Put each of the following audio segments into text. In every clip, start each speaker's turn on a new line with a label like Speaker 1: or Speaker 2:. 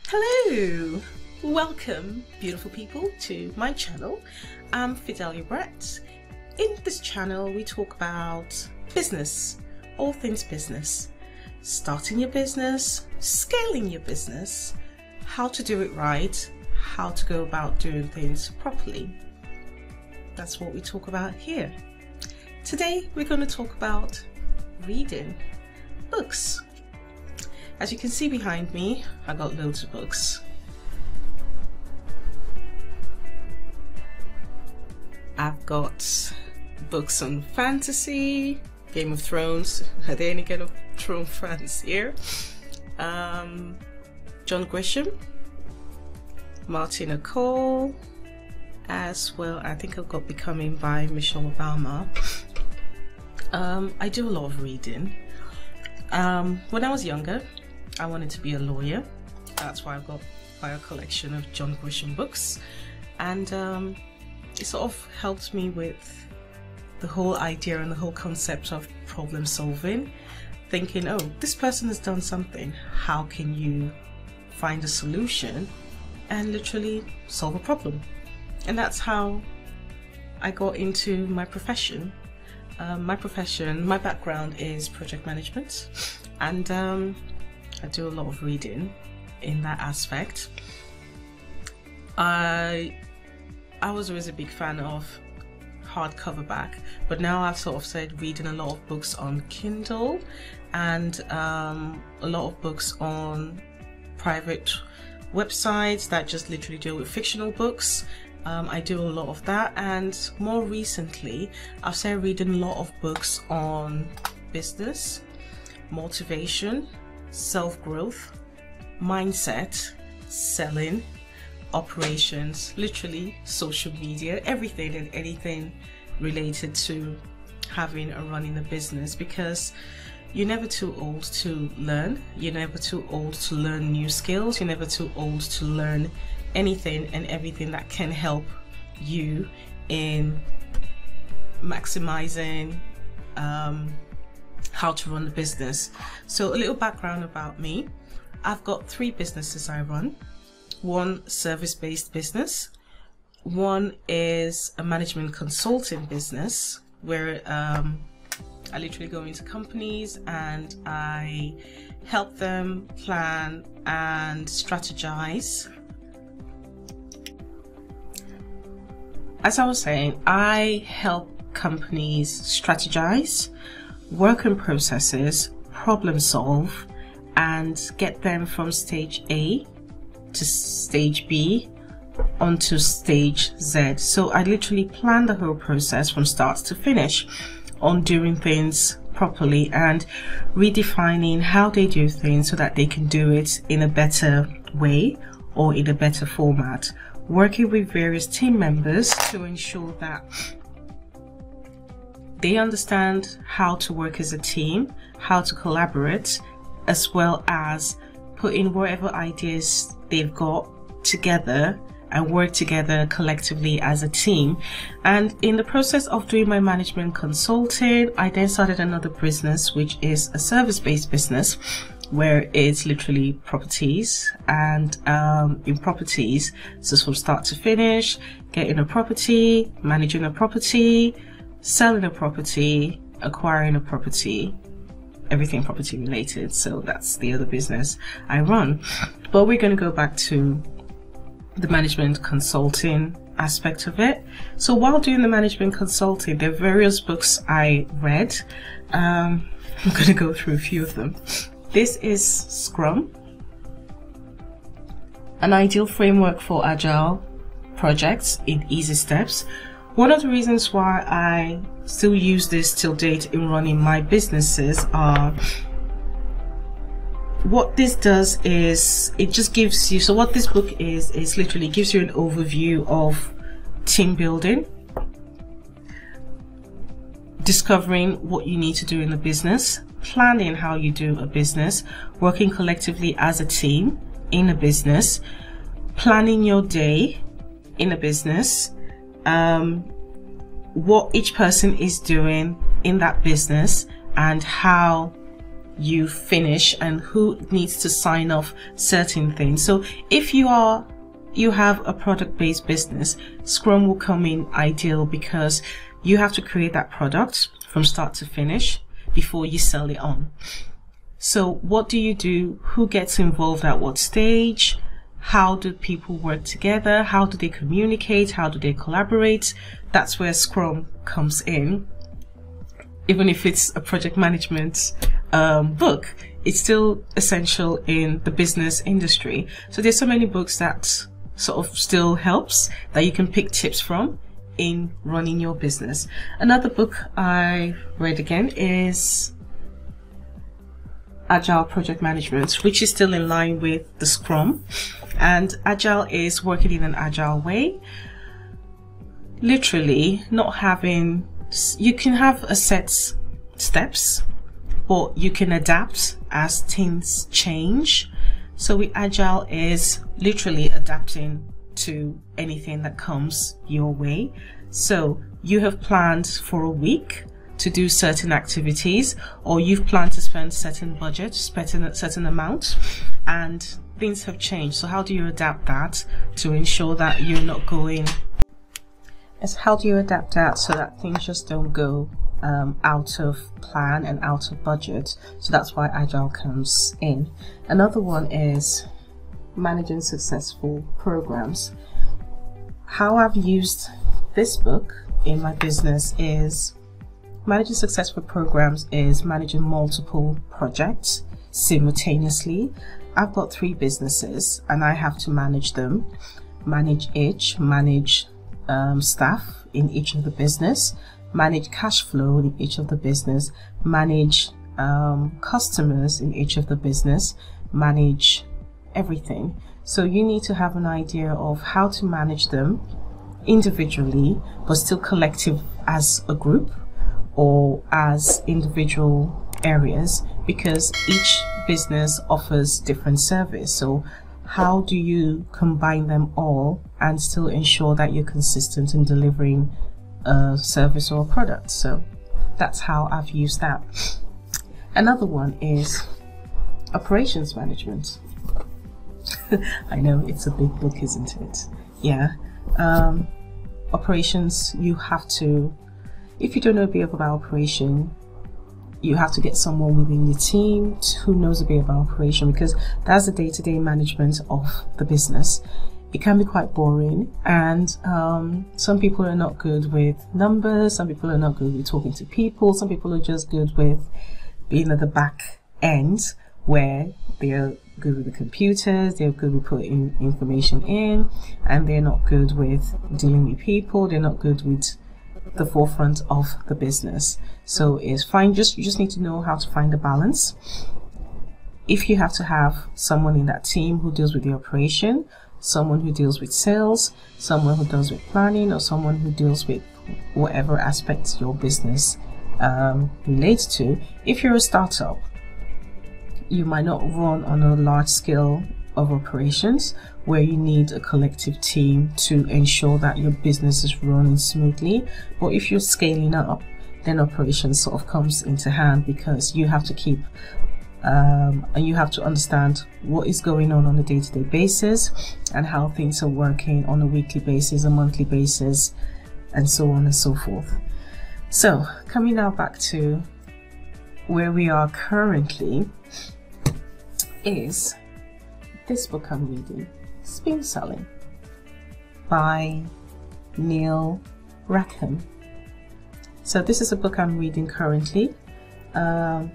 Speaker 1: Hello! Welcome, beautiful people, to my channel. I'm Fidelia Brett. In this channel, we talk about business, all things business. Starting your business, scaling your business, how to do it right, how to go about doing things properly. That's what we talk about here. Today, we're going to talk about reading books. As you can see behind me, I got loads of books. I've got books on fantasy, Game of Thrones. Are there any Game of Thrones fans here? John Grisham, Martina Cole, as well. I think I've got Becoming by Michelle Obama. I do a lot of reading. When I was younger, I wanted to be a lawyer. That's why I've got quite a collection of John Grisham books, and it sort of helped me with the whole idea and the whole concept of problem solving, thinking, oh, this person has done something, how can you find a solution and literally solve a problem? And that's how I got into my profession. My background is project management, and I do a lot of reading in that aspect. I was always a big fan of hardcover back, but now I've sort of started reading a lot of books on Kindle and a lot of books on private websites that just literally deal with fictional books. I do a lot of that, and more recently I've started reading a lot of books on business, motivation, self-growth, mindset, selling, operations, literally social media, everything and anything related to having a running a business, because you're never too old to learn, you're never too old to learn new skills, you're never too old to learn anything and everything that can help you in maximizing how to run a business. So a little background about me. I've got 3 businesses I run. One service-based business, one is a management consulting business where I literally go into companies and I help them plan and strategize. As I was saying, I help companies strategize, work in processes, problem solve, and get them from stage A to stage B onto stage Z. So I literally plan the whole process from start to finish on doing things properly and redefining how they do things so that they can do it in a better way or in a better format. Working with various team members to ensure that they understand how to work as a team, how to collaborate, as well as put in whatever ideas they've got together and work together collectively as a team. And in the process of doing my management consulting, I then started another business, which is a service-based business where it's literally properties, and in properties, so from start to finish, getting a property, managing a property, selling a property, acquiring a property, everything property related. So that's the other business I run. But we're going to go back to the management consulting aspect of it. So while doing the management consulting, there are various books I read. I'm going to go through a few of them. This is Scrum, an ideal framework for agile projects in easy steps. One of the reasons why I still use this till date in running my businesses are, what this does is it just gives you, so what this book is literally gives you an overview of team building, discovering what you need to do in the business, planning how you do a business, working collectively as a team in a business, planning your day in a business, what each person is doing in that business and how you finish and who needs to sign off certain things. So if you have a product-based business, Scrum will come in ideal because you have to create that product from start to finish before you sell it on. So what do you do? Who gets involved at what stage? How do people work together? How do they communicate? How do they collaborate? That's where Scrum comes in. Even if it's a project management book, it's still essential in the business industry. So there's so many books that sort of still helps that you can pick tips from in running your business. Another book I read again is Agile Project Management, which is still in line with the Scrum. And Agile is working in an agile way. Literally not having, you can have a set steps, but you can adapt as things change. So with Agile is literally adapting to anything that comes your way. So you have planned for a week to do certain activities, or you've planned to spend certain budget, spend a certain amount, and things have changed. So how do you adapt that to ensure that you're not going, how do you adapt that so that things just don't go out of plan and out of budget? So that's why Agile comes in. Another one is Managing Successful Programs. How I've used this book in my business is managing successful programs is managing multiple projects simultaneously. I've got 3 businesses and I have to manage them, manage staff in each of the business, manage cash flow in each of the business, manage customers in each of the business, manage everything. So you need to have an idea of how to manage them individually but still collective as a group or as individual areas, because each business offers different service. So how do you combine them all and still ensure that you're consistent in delivering a service or a product? So that's how I've used that. Another one is operations management. I know it's a big book, isn't it? Yeah. Operations, you have to, if you don't know a bit about operation, you have to get someone within your team who knows a bit about operation, because that's the day-to-day management of the business. It can be quite boring, and some people are not good with numbers, some people are not good with talking to people, some people are just good with being at the back end where they're good with the computers, they're good with putting information in, and they're not good with dealing with people, they're not good with the forefront of the business. So it's fine, you just need to know how to find a balance. If you have to have someone in that team who deals with the operation, someone who deals with sales, someone who deals with planning, or someone who deals with whatever aspects your business relates to. If you're a startup, you might not run on a large scale of operations where you need a collective team to ensure that your business is running smoothly. But if you're scaling up, then operations sort of comes into hand, because you have to keep and you have to understand what is going on a day-to-day basis and how things are working on a weekly basis, a monthly basis, and so on and so forth. So coming now back to where we are currently, is this book I'm reading, Spin Selling by Neil Rackham. So this is a book I'm reading currently,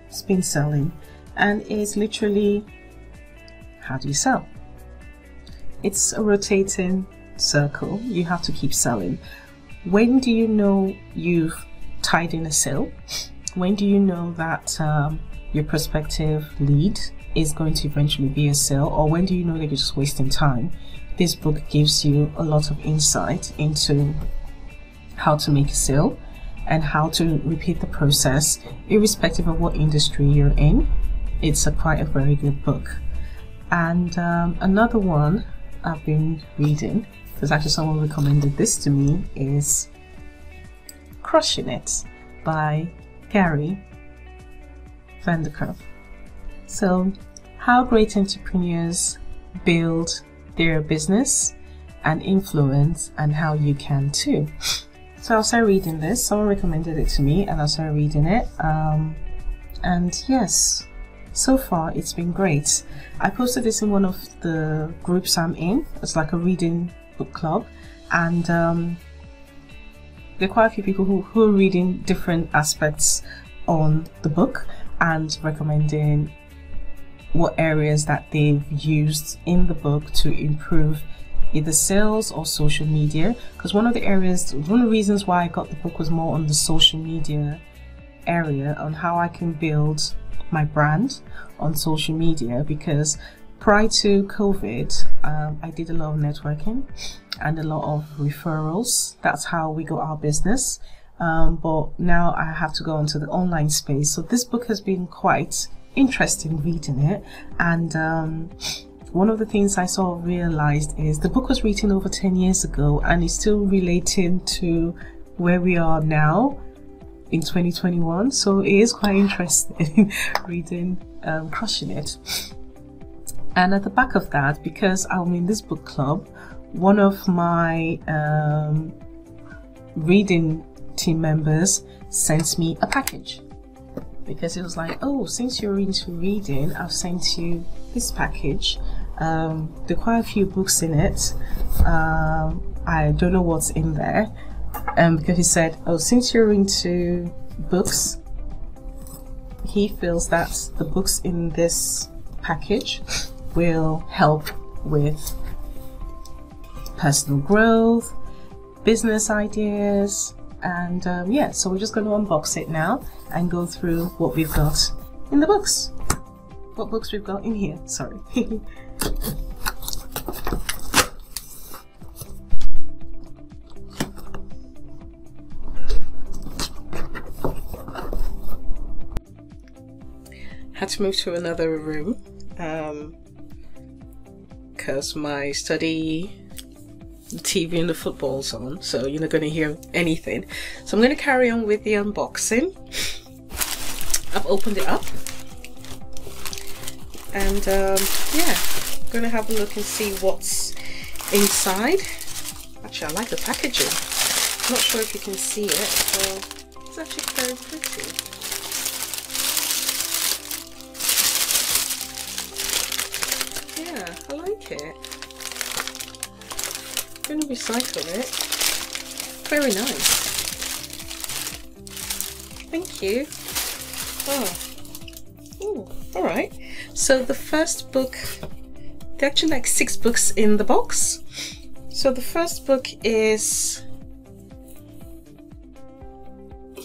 Speaker 1: Spin Selling, and it's literally how do you sell. It's a rotating circle. You have to keep selling. When do you know you've tied in a sale? When do you know that your prospective lead is going to eventually be a sale? Or when do you know that you're just wasting time? This book gives you a lot of insight into how to make a sale and how to repeat the process irrespective of what industry you're in. It's quite a very good book. And another one I've been reading, because actually someone recommended this to me, is Crushing It by Gary Vanderkirk. So, how great entrepreneurs build their business and influence, and how you can too. So I started reading this. Someone recommended it to me, and I started reading it. And yes, so far it's been great. I posted this in one of the groups I'm in. It's like a reading book club, and there are quite a few people who are reading different aspects on the book and recommending what areas that they've used in the book to improve either sales or social media. Because one of the reasons why I got the book was more on the social media area, on how I can build my brand on social media. Because prior to COVID, I did a lot of networking and a lot of referrals. That's how we got our business. But now I have to go into the online space. So this book has been quite interesting reading it. And one of the things I sort of realized is the book was written over 10 years ago and is still relating to where we are now in 2021. So it is quite interesting reading, crushing it. And at the back of that, because I'm in this book club, one of my reading team members sent me a package, because it was like, oh, since you're into reading, I've sent you this package. There are quite a few books in it. I don't know what's in there, because he said, oh, since you're into books, he feels that the books in this package will help with personal growth, business ideas, and yeah, so we're just going to unbox it now and go through what we've got in the books. What books we've got in here, sorry. Had to move to another room because my study, the TV and the football's on, so you're not going to hear anything. So I'm going to carry on with the unboxing. I've opened it up, and yeah, I'm going to have a look and see what's inside. Actually, I like the packaging. I'm not sure if you can see it, but it's actually very pretty. Yeah, I like it. I'm going to recycle it. Very nice. Thank you. Oh, alright. So the first book, there are actually like 6 books in the box. So the first book is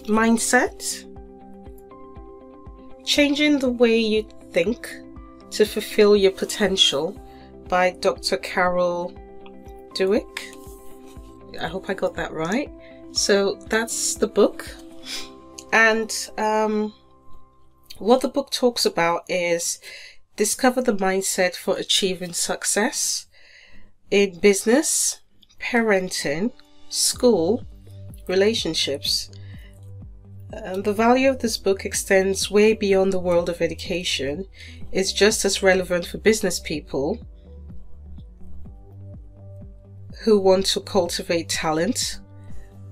Speaker 1: Mindset. Changing the Way You Think to Fulfill Your Potential by Dr. Carol Dweck. I hope I got that right. So that's the book. And what the book talks about is discover the mindset for achieving success in business, parenting, school, relationships. The value of this book extends way beyond the world of education. It's just as relevant for business people who want to cultivate talent,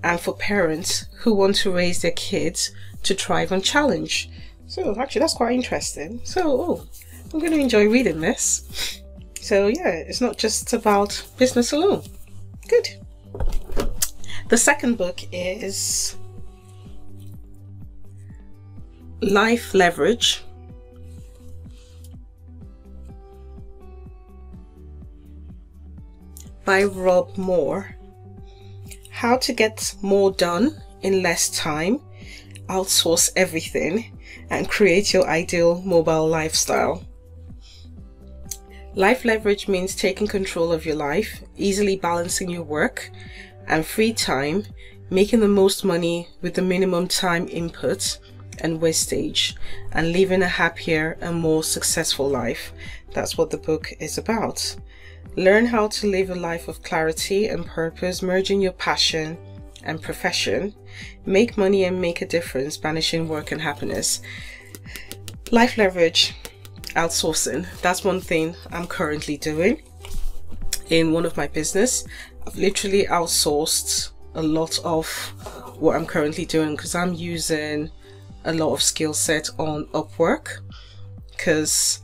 Speaker 1: and for parents who want to raise their kids to thrive on challenge. So actually that's quite interesting. So I'm going to enjoy reading this. So yeah, it's not just about business alone. Good. The second book is Life Leverage by Rob Moore. How to get more done in less time, outsource everything, and create your ideal mobile lifestyle. Life leverage means taking control of your life, easily balancing your work and free time, making the most money with the minimum time input and wastage, and living a happier and more successful life. That's what the book is about. Learn how to live a life of clarity and purpose, merging your passion and profession. Make money and make a difference, banishing work and happiness. Life leverage. outsourcing. That's one thing I'm currently doing in one of my business. I've literally outsourced a lot of what I'm currently doing because I'm using a lot of skill set on Upwork, because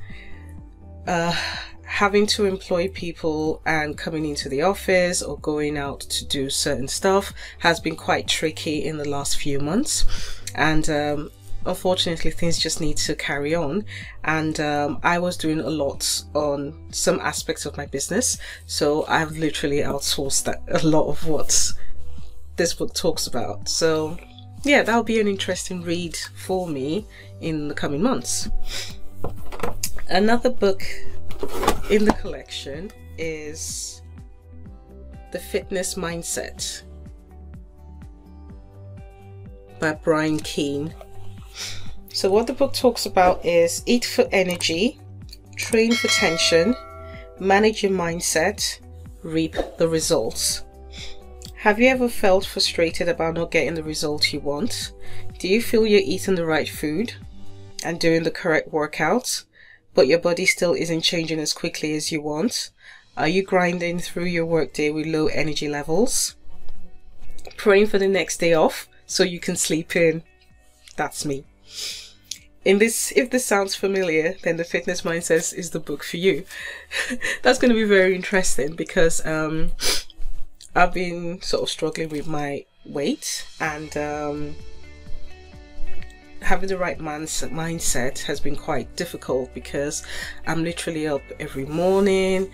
Speaker 1: having to employ people and coming into the office or going out to do certain stuff has been quite tricky in the last few months, and unfortunately things just need to carry on. And I was doing a lot on some aspects of my business, so I've literally outsourced a lot of what this book talks about. So yeah, that'll be an interesting read for me in the coming months. Another book in the collection is The Fitness Mindset by Brian Keane. So what the book talks about is eat for energy, train for tension, manage your mindset, reap the results. Have you ever felt frustrated about not getting the results you want? Do you feel you're eating the right food and doing the correct workouts, but your body still isn't changing as quickly as you want? Are you grinding through your workday with low energy levels? Praying for the next day off so you can sleep in? That's me. If this sounds familiar, then The Fitness Mindset is the book for you. That's going to be very interesting because I've been sort of struggling with my weight, and having the right mindset has been quite difficult because I'm literally up every morning,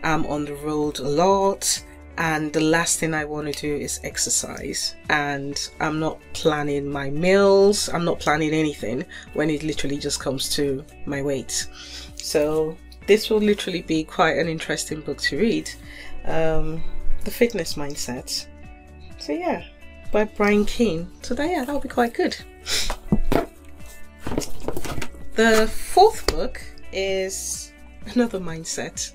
Speaker 1: I'm on the road a lot, and the last thing I want to do is exercise, and I'm not planning my meals, I'm not planning anything when it literally just comes to my weight. So this will literally be quite an interesting book to read. The Fitness Mindset. So yeah, by Brian Keane. So that'll be quite good. The fourth book is another mindset.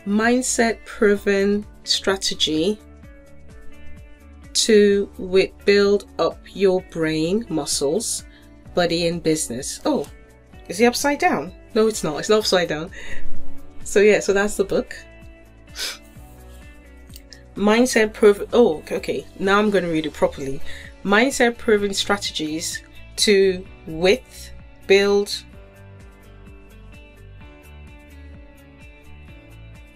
Speaker 1: Mindset proven strategy to build up your brain, muscles, body and business. Oh, is it upside down? No, it's not. It's not upside down. So yeah, so that's the book. Mindset proven. Oh, okay. Now I'm going to read it properly. Mindset proven strategies to build.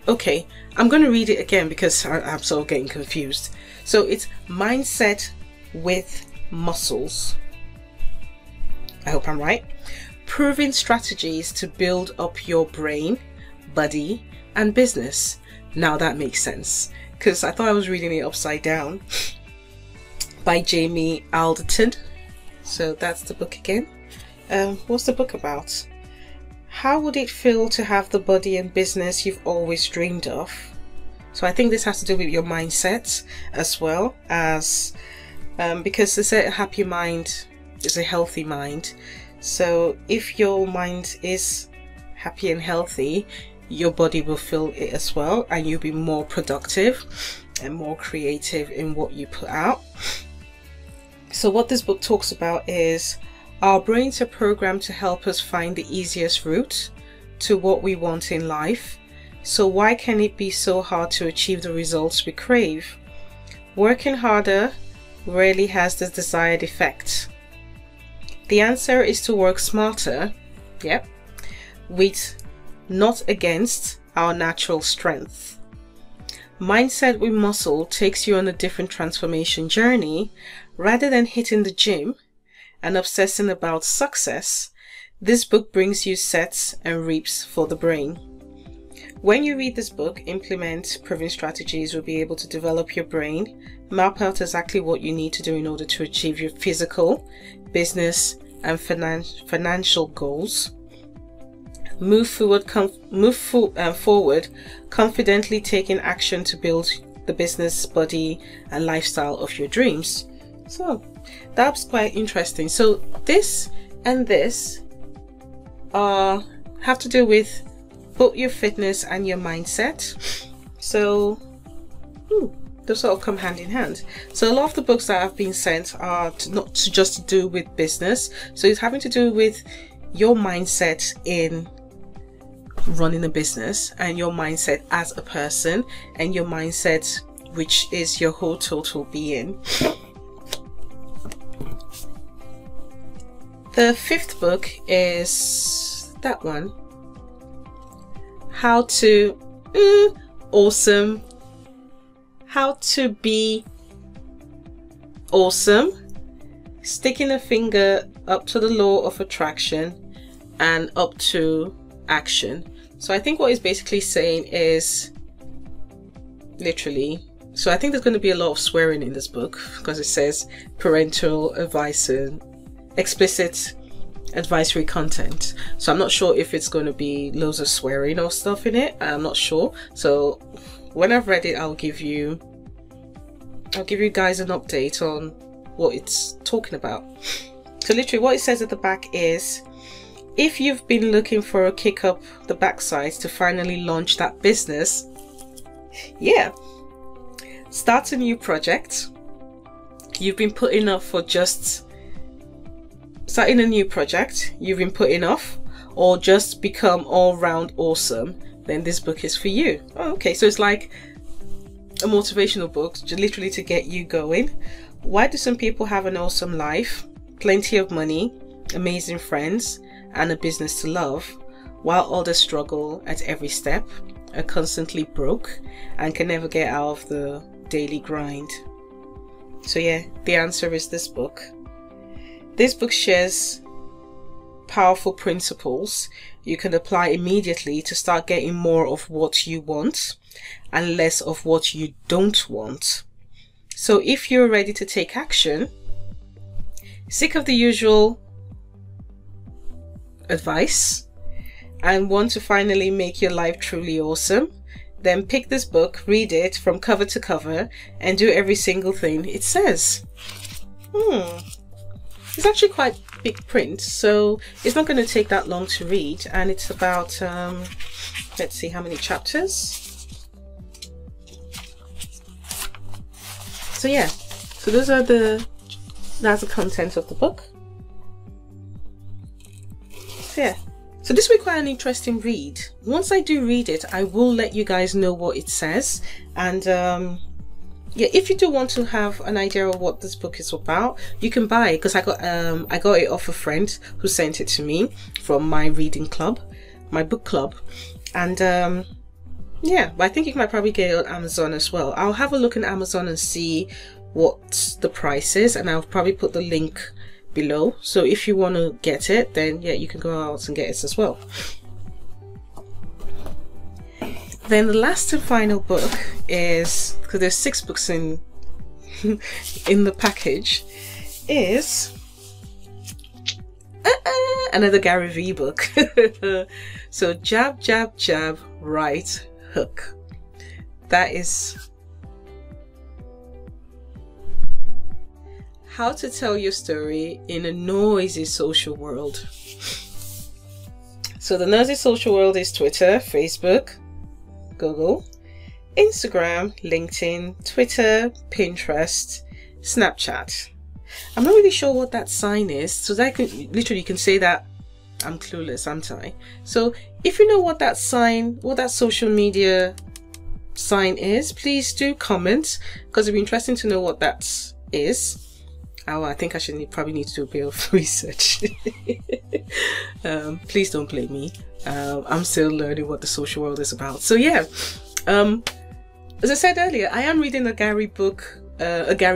Speaker 1: Okay, I'm going to read it again because I'm sort of getting confused. So it's mindset with muscles. I hope I'm right. Proven strategies to build up your brain, body, and business. Now that makes sense, because I thought I was reading it upside down. By Jamie Alderton. So that's the book again. What's the book about? How would it feel to have the body and business you've always dreamed of? So I think this has to do with your mindset as well as because they say a happy mind is a healthy mind. So if your mind is happy and healthy, your body will feel it as well, and you'll be more productive and more creative in what you put out. So what this book talks about is our brains are programmed to help us find the easiest route to what we want in life. So why can it be so hard to achieve the results we crave? Working harder rarely has the desired effect. The answer is to work smarter, with not against our natural strength. Mindset with muscle takes you on a different transformation journey. Rather than hitting the gym and obsessing about success, this book brings you sets and reaps for the brain. When you read this book, implement proven strategies will be able to develop your brain, map out exactly what you need to do in order to achieve your physical, business, and financial goals. Move forward confidently, taking action to build the business, body, and lifestyle of your dreams. So that's quite interesting. So this and this have to do with both your fitness and your mindset. So they sort of come hand in hand. So a lot of the books that have been sent are not just to do with business. So it's having to do with your mindset in running a business, and your mindset as a person, and your mindset, which is your whole total being. The fifth book is that one, How to Awesome. How to be awesome. Sticking a finger up to the law of attraction and up to action. So I think what he's basically saying is, literally, so I think there's going to be a lot of swearing in this book, because it says parental advice and explicit advisory content. So I'm not sure if it's going to be loads of swearing or stuff in it. I'm not sure. So when I've read it, I'll give you guys an update on what it's talking about. So literally what it says at the back is, if you've been looking for a kick up the backside to finally launch that business, yeah, start a new project you've been putting off for just starting a new project you've been putting off, or just become all-round awesome, then this book is for you. Oh, okay, so it's like a motivational book, literally to get you going. Why do some people have an awesome life, plenty of money, amazing friends, and a business to love, while others struggle at every step, are constantly broke, and can never get out of the daily grind? So yeah, the answer is this book. This book shares powerful principles you can apply immediately to start getting more of what you want and less of what you don't want. So if you're ready to take action, sick of the usual advice, and want to finally make your life truly awesome, then pick this book, read it from cover to cover, and do every single thing it says. It's actually quite big print, so it's not going to take that long to read, and it's about let's see how many chapters. So yeah, so that's the content of the book. So yeah, so this will be quite an interesting read. Once I do read it, I will let you guys know what it says. And yeah, if you do want to have an idea of what this book is about, you can buy it, because I got it off a friend who sent it to me from my reading club, my book club. And yeah, but I think you might probably get it on Amazon as well. I'll have a look on Amazon and see what the price is, and I'll probably put the link below. So if you want to get it, then yeah, you can go out and get it as well. Then the last and final book is, because there's 6 books in in the package, is another Gary V book. So Jab, Jab, Jab, Right Hook. That is how to tell your story in a noisy social world. So the noisy social world is Twitter, Facebook, Google, Instagram, LinkedIn, Twitter, Pinterest, Snapchat. I'm not really sure what that sign is, so that you can say that I'm clueless, aren't I? So if you know what that social media sign is, please do comment, because it'd be interesting to know what that is. Oh, I think I probably need to do a bit of research. Please don't blame me. I'm still learning what the social world is about. So yeah, as I said earlier, I am reading a Gary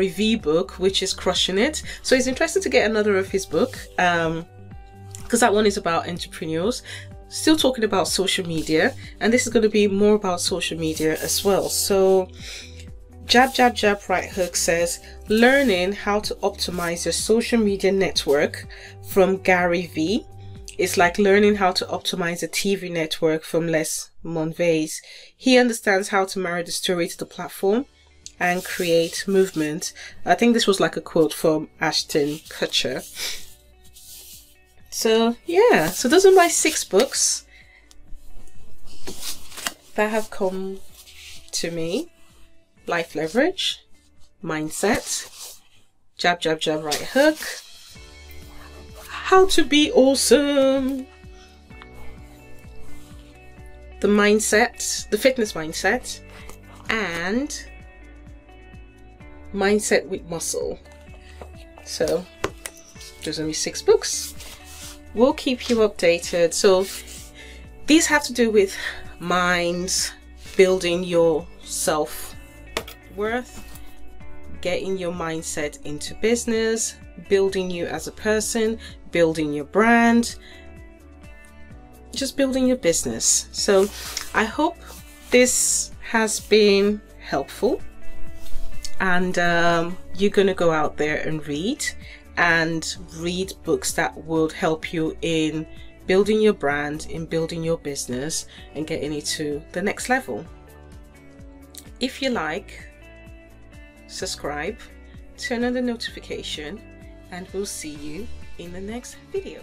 Speaker 1: V book, which is crushing it. So it's interesting to get another of his book, because that one is about entrepreneurs, still talking about social media, and this is going to be more about social media as well. So Jab, Jab, Jab, Right Hook says, learning how to optimize your social media network from Gary V. It's like learning how to optimize a TV network from Les Monvez. He understands how to marry the story to the platform and create movement. I think this was like a quote from Ashton Kutcher. So yeah, so those are my 6 books that have come to me. Life Leverage, Mindset, Jab, Jab, Jab, Right Hook, how to be awesome, the mindset, the fitness mindset, and mindset with muscle. So there's only 6 books. We'll keep you updated. So these have to do with minds, building your self-worth, getting your mindset into business, building you as a person, building your brand, just building your business. So I hope this has been helpful, and you're gonna go out there and read books that would help you in building your brand, in building your business, and getting it to the next level. If you like, subscribe, turn on the notification, and we'll see you in the next video.